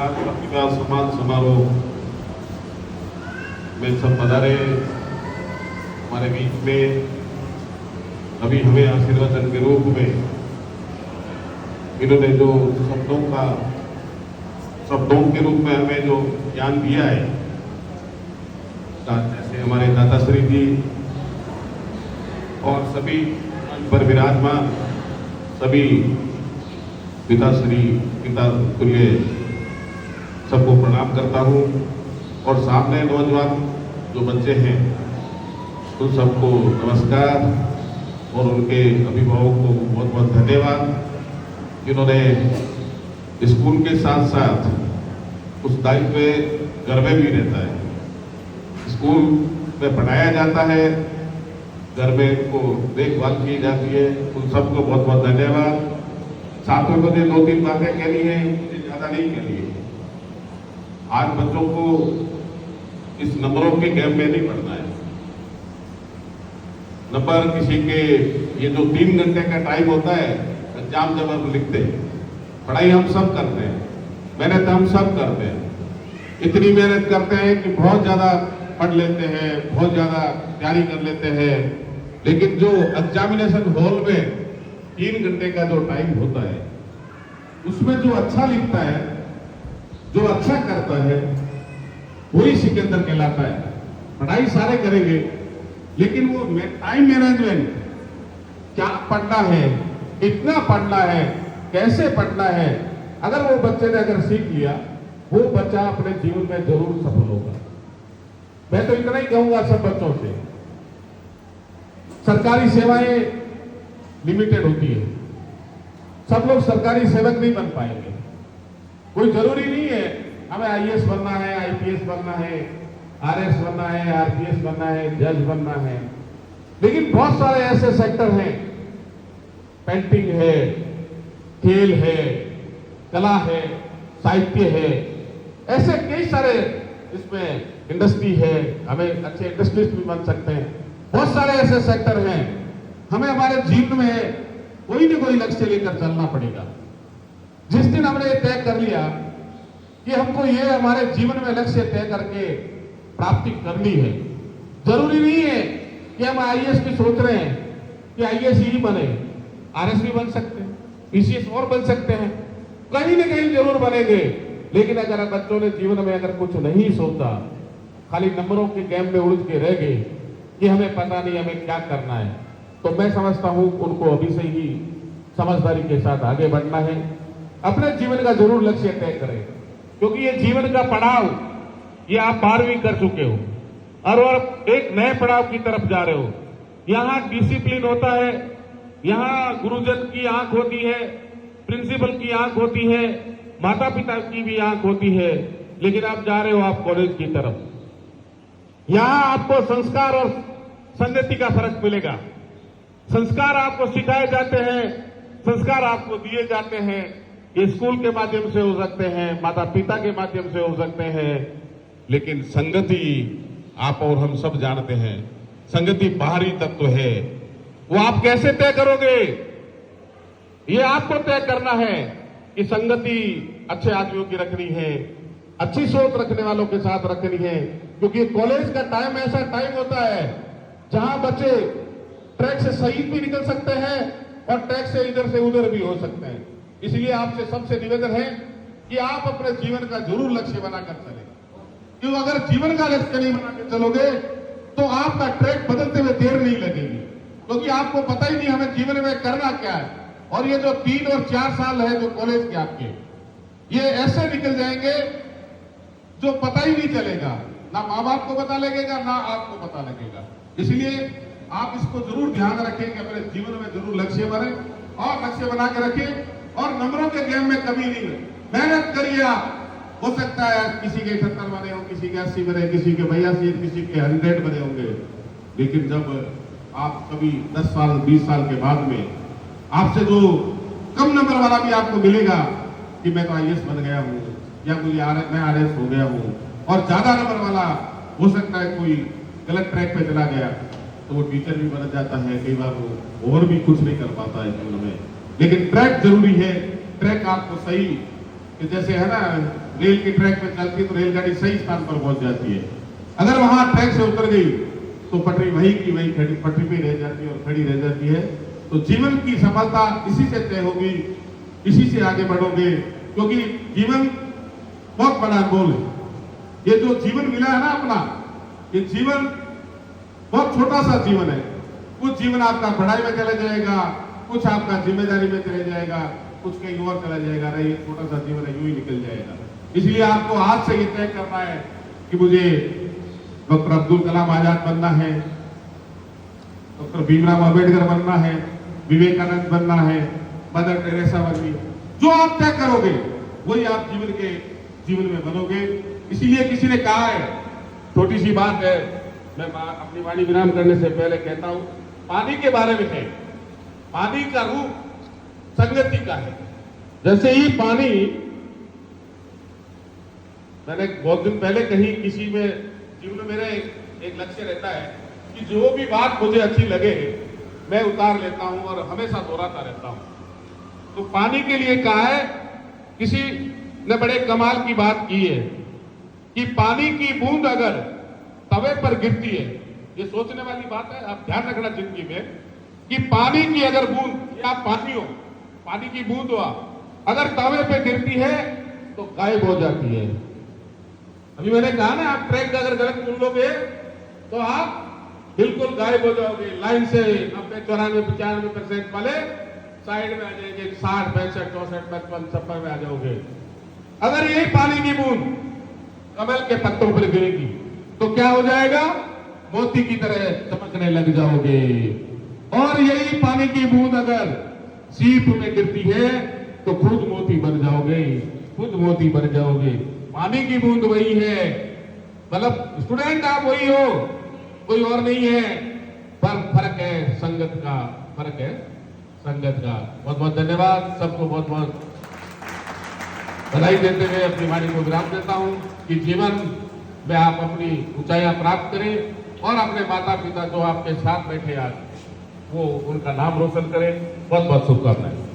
आज प्रतिभा सम्मान समारोह में सब पधारे हमारे बीच में अभी हमें आशीर्वादन के रूप में इन्होंने जो शब्दों के रूप में हमें जो ज्ञान दिया है, जैसे हमारे दाताश्री जी और सभी पर विराजमान सभी पिताश्री पिता तुल्य सबको प्रणाम करता हूँ। और सामने नौजवान जो बच्चे हैं उन सबको नमस्कार और उनके अभिभावकों को बहुत बहुत धन्यवाद, जिन्होंने स्कूल के साथ साथ उस दायित्व पे घर में भी रहता है। स्कूल में पढ़ाया जाता है, घर में को देखभाल की जाती है। उन सबको बहुत बहुत धन्यवाद। साथ में मुझे 2-3 बातें कहनी है, मुझे ज़्यादा नहीं कहनी है। आज बच्चों को इस नंबरों के गेम में नहीं पढ़ना है। नंबर किसी के, ये जो 3 घंटे का टाइम होता है एग्जाम जब हम लिखते हैं, पढ़ाई हम सब करते हैं, मेहनत हम सब करते हैं। इतनी मेहनत करते हैं कि बहुत ज़्यादा पढ़ लेते हैं, बहुत ज़्यादा तैयारी कर लेते हैं, लेकिन जो एग्जामिनेशन हॉल में 3 घंटे का जो टाइम होता है, उसमें जो अच्छा लिखता है, जो अच्छा करता है, वही सिकंदर कहलाता है। पढ़ाई सारे करेंगे, लेकिन वो टाइम मैनेजमेंट, क्या पढ़ना है, कितना पढ़ना है, कैसे पढ़ना है, अगर वो बच्चे ने अगर सीख लिया, वो बच्चा अपने जीवन में जरूर सफल होगा। मैं तो इतना ही कहूंगा सब बच्चों से, सरकारी सेवाएं लिमिटेड होती है, सब लोग सरकारी सेवक नहीं बन पाएंगे। कोई जरूरी नहीं है हमें आईएएस बनना है, आईपीएस बनना है, आरएस बनना है, आरपीएस बनना है, जज बनना है, लेकिन बहुत सारे ऐसे सेक्टर हैं, पेंटिंग है, खेल है, कला है, साहित्य है, ऐसे कई सारे इसमें इंडस्ट्री है, हमें अच्छे इंडस्ट्रिस्ट भी बन सकते हैं। बहुत सारे ऐसे सेक्टर हैं, हमें हमारे जीवन में कोई न कोई लक्ष्य लेकर चलना पड़ेगा। जिस दिन हमने तय कर लिया कि हमको ये हमारे जीवन में लक्ष्य तय करके प्राप्ति करनी है, जरूरी नहीं है कि हम आईएएस की सोच रहे हैं कि आईएएस ही बने, आरएस भी बन सकते हैं, पीसीएस और बन सकते हैं, कहीं न कहीं जरूर बनेंगे। लेकिन अगर बच्चों ने जीवन में अगर कुछ नहीं सोचा, खाली नंबरों के गेम में उलझ के रह गए कि हमें पता नहीं हमें क्या करना है, तो मैं समझता हूं उनको अभी से ही समझदारी के साथ आगे बढ़ना है। अपने जीवन का जरूर लक्ष्य तय करें, क्योंकि ये जीवन का पड़ाव, ये आप 12वीं कर चुके हो और एक नए पड़ाव की तरफ जा रहे हो। यहाँ डिसिप्लिन होता है, यहाँ गुरुजन की आंख होती है, प्रिंसिपल की आंख होती है, माता पिता की भी आंख होती है, लेकिन आप जा रहे हो आप कॉलेज की तरफ। यहाँ आपको संस्कार और संगति का फर्क मिलेगा। संस्कार आपको सिखाए जाते हैं, संस्कार आपको दिए जाते हैं। ये स्कूल के माध्यम से हो सकते हैं, माता पिता के माध्यम से हो सकते हैं, लेकिन संगति आप और हम सब जानते हैं, संगति बाहरी तत्व है। वो आप कैसे तय करोगे, ये आपको तय करना है कि संगति अच्छे आदमियों की रखनी है, अच्छी सोच रखने वालों के साथ रखनी है। क्योंकि कॉलेज का टाइम ऐसा टाइम होता है जहां बच्चे ट्रैक से सही भी निकल सकते हैं और ट्रैक से इधर से उधर भी हो सकते हैं। इसलिए आपसे सबसे निवेदन है कि आप अपने जीवन का जरूर लक्ष्य बनाकर चलें, क्योंकि अगर जीवन का लक्ष्य नहीं बना के चलोगे तो आपका ट्रैक बदलते हुए देर नहीं लगेगी, क्योंकि आपको पता ही नहीं हमें जीवन में करना क्या है। और ये जो 3 और 4 साल है जो कॉलेज के आपके, ये ऐसे निकल जाएंगे जो पता ही नहीं चलेगा, ना माँ बाप को पता लगेगा, ना आपको पता लगेगा। इसलिए आप इसको जरूर ध्यान रखें कि अपने जीवन में जरूर लक्ष्य बने और लक्ष्य बना के रखें, और नंबरों के गेम में कमी नहीं है। मेहनत करिए आप, हो सकता है किसी के 78 बने हो, किसी के 80 बने, किसी के 82, किसी के 100 बने होंगे, लेकिन जब आप कभी 10 साल 20 साल के बाद में आपसे जो कम नंबर वाला भी आपको मिलेगा कि मैं तो आईएएस बन गया हूँ या मुझे मैं आरएस हो गया हूँ, और ज्यादा नंबर वाला हो सकता है कोई गलत ट्रैक पे चला गया तो वो टीचर भी बन जाता है, कई बार वो और भी कुछ नहीं कर पाता है जीवन में। लेकिन ट्रैक जरूरी है, ट्रैक आपको सही कि जैसे है ना, रेल की ट्रैक पे चलती है तो रेलगाड़ी सही स्थान पर पहुंच जाती है। अगर वहां ट्रैक से उतर गई तो पटरी वही की वही खड़ी पटरी पे रह जाती है और खड़ी रह जाती है। तो जीवन की सफलता इसी से तय होगी, इसी से आगे बढ़ोगे, क्योंकि जीवन बहुत बड़ा अनमोल है। ये जो जीवन मिला है ना अपना, ये जीवन बहुत छोटा सा जीवन है। कुछ जीवन आपका पढ़ाई में चला जाएगा, कुछ आपका जिम्मेदारी में चला जाएगा, कुछ कहीं और चला जाएगा। नहीं, ये छोटा सा जीवन है, यूं ही निकल जाएगा। इसलिए आपको आज से ये तय करना है कि मुझे डॉक्टर अब्दुल कलाम आजाद बनना है, डॉक्टर भीमराव अंबेडकर बनना है, विवेकानंद बनना है, मदर टेरेसा बननी है। जो आप तय करोगे वही आप जीवन में बनोगे। इसीलिए किसी ने कहा है, छोटी सी बात है, मैं अपनी वाणी विराम करने से पहले कहता हूं, पानी के बारे में है, पानी का रूप संगति का है। जैसे ही पानी, मैंने बहुत दिन पहले कहीं किसी में, जीवन में मेरा एक लक्ष्य रहता है कि जो भी बात मुझे अच्छी लगे मैं उतार लेता हूं और हमेशा दोहराता रहता हूं। तो पानी के लिए कहा है, किसी ने बड़े कमाल की बात की है कि पानी की बूंद अगर तवे पर गिरती है, ये सोचने वाली बात है, आप ध्यान रखना जिंदगी में कि पानी की अगर बूंद, या पानी हो, पानी की बूंद हो, अगर तवे पे गिरती है तो गायब हो जाती है। अभी मैंने कहा ना, आप ट्रैक अगर गलत चुन लोगे तो आप बिल्कुल गायब हो जाओगे। लाइन से 90, 94, 95% वाले साइड में आ जाएंगे, 60, 65, 64, 55, 56 में आ जाओगे। अगर यही पानी की बूंद कमल के पत्तों पर गिरेगी तो क्या हो जाएगा? मोती की तरह चमकने लग जाओगे। और यही पानी की बूंद अगर सीप में गिरती है तो खुद मोती बन जाओगे, खुद मोती बन जाओगे। पानी की बूंद वही है, मतलब स्टूडेंट आप वही हो, कोई और नहीं है, पर फर्क है संगत का, फर्क है संगत का। बहुत बहुत धन्यवाद, सबको बहुत बहुत बधाई देते हुए अपनी वाणी को विराम देता हूं कि जीवन में आप अपनी ऊंचाइयां प्राप्त करें और अपने माता पिता जो आपके साथ बैठे आज, वो उनका नाम रोशन करें। बहुत बहुत शुभकामनाएं।